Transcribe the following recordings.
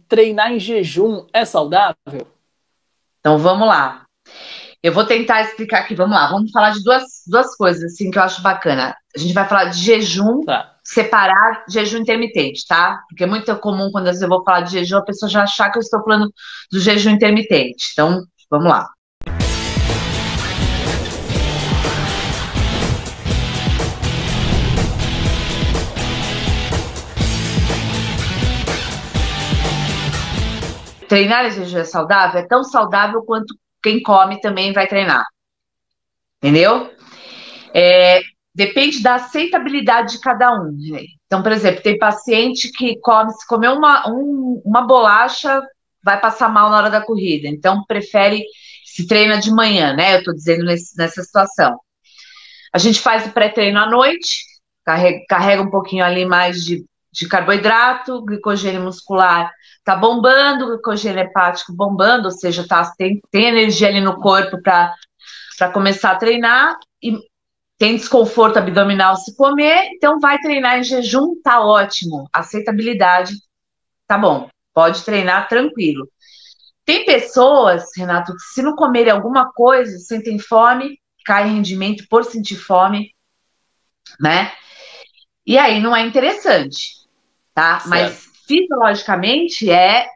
Treinar em jejum é saudável? Então vamos lá. Eu vou tentar explicar aqui. Vamos lá. Vamos falar de duas coisas assim que eu acho bacana. A gente vai falar de jejum, Tá. separar jejum intermitente, tá? Porque é muito comum quando eu vou falar de jejum, a pessoa já achar que eu estou falando do jejum intermitente. Então, vamos lá. Treinar em jejum é saudável? É tão saudável quanto quem come também vai treinar. Entendeu? É, depende da aceitabilidade de cada um, né? Então, por exemplo, tem paciente que come, se comer uma bolacha, vai passar mal na hora da corrida. Então, prefere se treina de manhã, né? Eu estou dizendo nessa situação. A gente faz o pré-treino à noite, carrega um pouquinho ali mais de carboidrato, glicogênio muscular tá bombando, glicogênio hepático bombando, ou seja, tem energia ali no corpo para começar a treinar, e tem desconforto abdominal se comer, então vai treinar em jejum, tá ótimo. Aceitabilidade, tá bom. Pode treinar tranquilo. Tem pessoas, Renato, que se não comerem alguma coisa, sentem fome, cai rendimento por sentir fome, né? E aí não é interessante, tá? Certo. Mas fisiologicamente é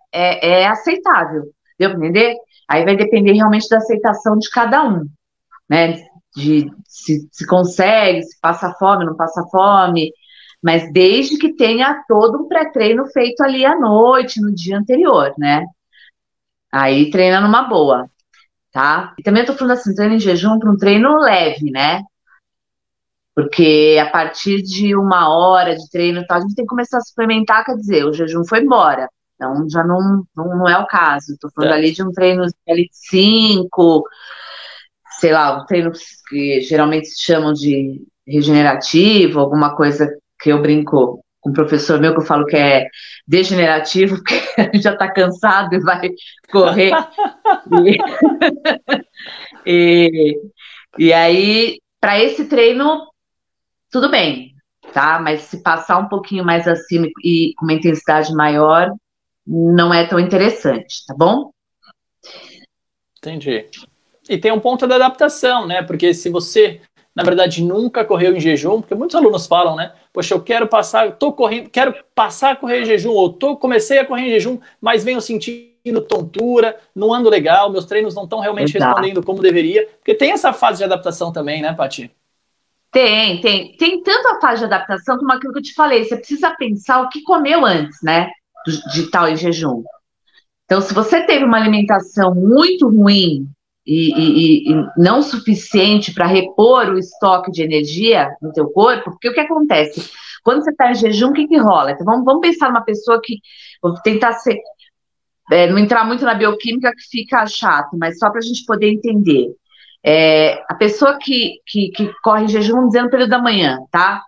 aceitável, deu para entender? Aí vai depender realmente da aceitação de cada um, né? De se consegue, se passa fome, não passa fome, mas desde que tenha todo um pré-treino feito ali à noite, no dia anterior, né? Aí treina numa boa, tá? E também eu tô falando assim, treino em jejum para um treino leve, né? Porque a partir de 1 hora de treino, tá, a gente tem que começar a suplementar, quer dizer, o jejum foi embora. Então já não é o caso. Estou falando ali Certo. de um treino de 5, sei lá, um treino que geralmente se chamam de regenerativo, alguma coisa que eu brinco com um professor meu que eu falo que é degenerativo, porque a gente já está cansado e vai correr. E, e, e aí, para esse treino, tudo bem, tá? Mas se passar um pouquinho mais acima e com uma intensidade maior, não é tão interessante, tá bom? Entendi. E tem um ponto da adaptação, né? Porque se você, na verdade, nunca correu em jejum, porque muitos alunos falam, né? Poxa, eu quero passar, tô correndo, quero passar a correr em jejum, ou comecei a correr em jejum, mas venho sentindo tontura, não ando legal, meus treinos não estão realmente Exato. respondendo como deveria. Porque tem essa fase de adaptação também, né, Paty? Tem tanto a fase de adaptação como aquilo que eu te falei. Você precisa pensar o que comeu antes, né? De tal em jejum. Então, se você teve uma alimentação muito ruim e não suficiente para repor o estoque de energia no teu corpo, porque o que acontece? Quando você está em jejum, o que rola? Então, vamos pensar numa pessoa que, vou tentar não entrar muito na bioquímica que fica chato, mas só para a gente poder entender. A pessoa que corre em jejum, vamos dizer, no período da manhã, tá?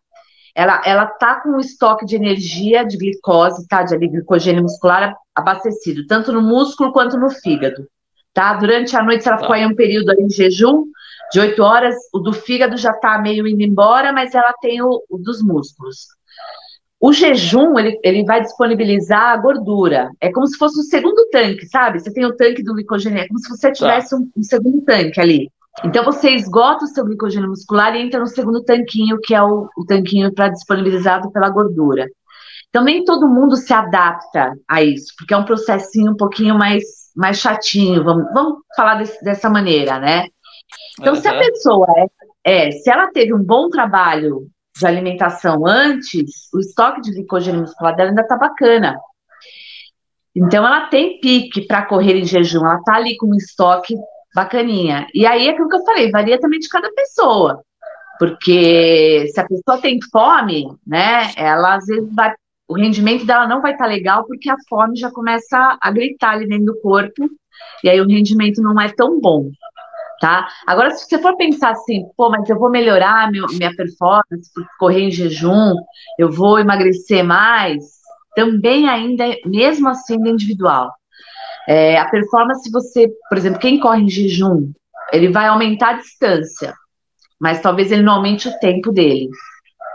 Ela tá com um estoque de energia, de glicose, tá? De glicogênio muscular abastecido, tanto no músculo quanto no fígado, tá? Durante a noite, se ela ficou aí Tá. um período aí em jejum, de 8 horas, o do fígado já tá meio indo embora, mas ela tem o dos músculos. O jejum, ele vai disponibilizar a gordura. É como se fosse um segundo tanque, sabe? Você tem o tanque do glicogênio, é como se você Tá. tivesse um segundo tanque ali. Então, você esgota o seu glicogênio muscular e entra no segundo tanquinho, que é o tanquinho para disponibilizado pela gordura. Então, nem todo mundo se adapta a isso, porque é um processinho um pouquinho mais chatinho, vamos falar dessa maneira, né? Então, se a Aham. pessoa se ela teve um bom trabalho de alimentação antes, o estoque de glicogênio muscular dela ainda tá bacana. Então, ela tem pique para correr em jejum, ela tá ali com um estoque bacaninha. E aí, é aquilo que eu falei, varia também de cada pessoa. Certo. Porque se a pessoa tem fome, né, ela às vezes vai, o rendimento dela não vai estar legal porque a fome já começa a gritar ali dentro do corpo, e aí o rendimento não é tão bom, tá? Agora, se você for pensar assim, pô, mas eu vou melhorar minha performance por correr em jejum, eu vou emagrecer mais, também ainda, mesmo assim, ainda é individual. A performance, você, por exemplo, quem corre em jejum, ele vai aumentar a distância, mas talvez ele não aumente o tempo dele.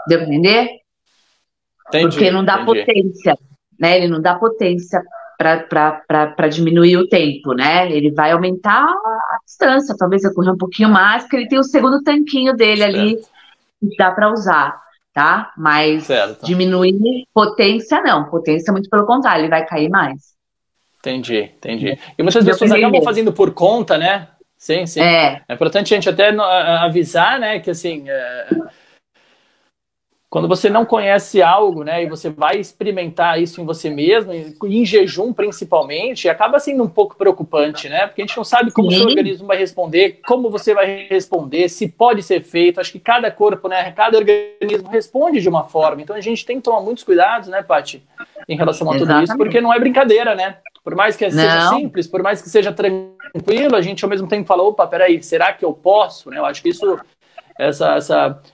Deu pra entender? Porque Entendi, não dá entendi. potência, né? Ele não dá potência para diminuir o tempo, né? Ele vai aumentar a distância, talvez eu correr um pouquinho mais, porque ele tem o segundo tanquinho dele ali, Certo. que dá para usar, tá? Mas Certo. diminuir potência, não. Potência, muito pelo contrário, ele vai cair mais. Entendi, entendi. E muitas Meu pessoas acabam primeiro. fazendo por conta, né? Sim, sim. É, É importante a gente até avisar, né, que assim, quando você não conhece algo, né, e você vai experimentar isso em você mesmo, em jejum principalmente, acaba sendo um pouco preocupante, né? Porque a gente não sabe como o seu sim, organismo vai responder, como você vai responder, se pode ser feito. Acho que cada corpo, né, cada organismo responde de uma forma. Então a gente tem que tomar muitos cuidados, né, Paty, em relação a tudo isso, porque exatamente. não é brincadeira, né? Por mais que seja Não, simples, por mais que seja tranquilo, a gente ao mesmo tempo fala, opa, peraí, será que eu posso? Né? Eu acho que isso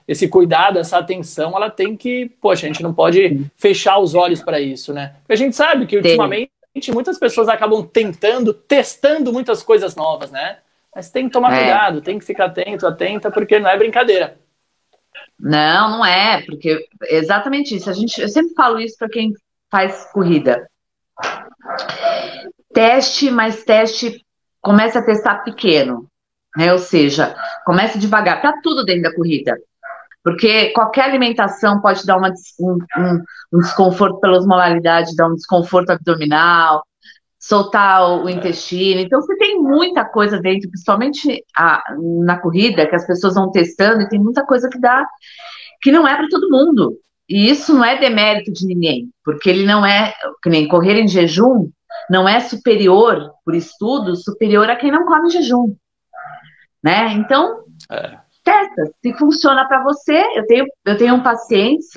esse cuidado, essa atenção, ela tem que, poxa, a gente não pode fechar os olhos para isso, né? Porque a gente sabe que tem. ultimamente muitas pessoas acabam testando muitas coisas novas, né? Mas tem que tomar É. cuidado, tem que ficar atento, atenta, porque não é brincadeira. Não, não é, porque é exatamente isso. Eu sempre falo isso para quem faz corrida. Teste, mas teste, comece a testar pequeno, né? Ou seja, comece devagar, para tudo dentro da corrida. Porque qualquer alimentação pode dar um desconforto pela osmolaridade, dar um desconforto abdominal, soltar o intestino. Então, você tem muita coisa dentro, principalmente na corrida, que as pessoas vão testando, e tem muita coisa que não é para todo mundo. E isso não é demérito de ninguém, porque ele não é, que nem correr em jejum, não é superior, por estudo, superior a quem não come em jejum, né? Então, É, testa, se funciona para você. Eu tenho pacientes,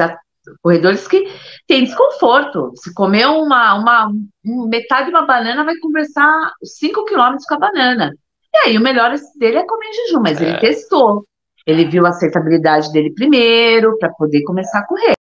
corredores que têm desconforto. Se comer metade de uma banana, vai conversar 5 quilômetros com a banana. E aí, o melhor dele é comer em jejum, mas ele é, testou. Ele viu a aceitabilidade dele primeiro, para poder começar a correr.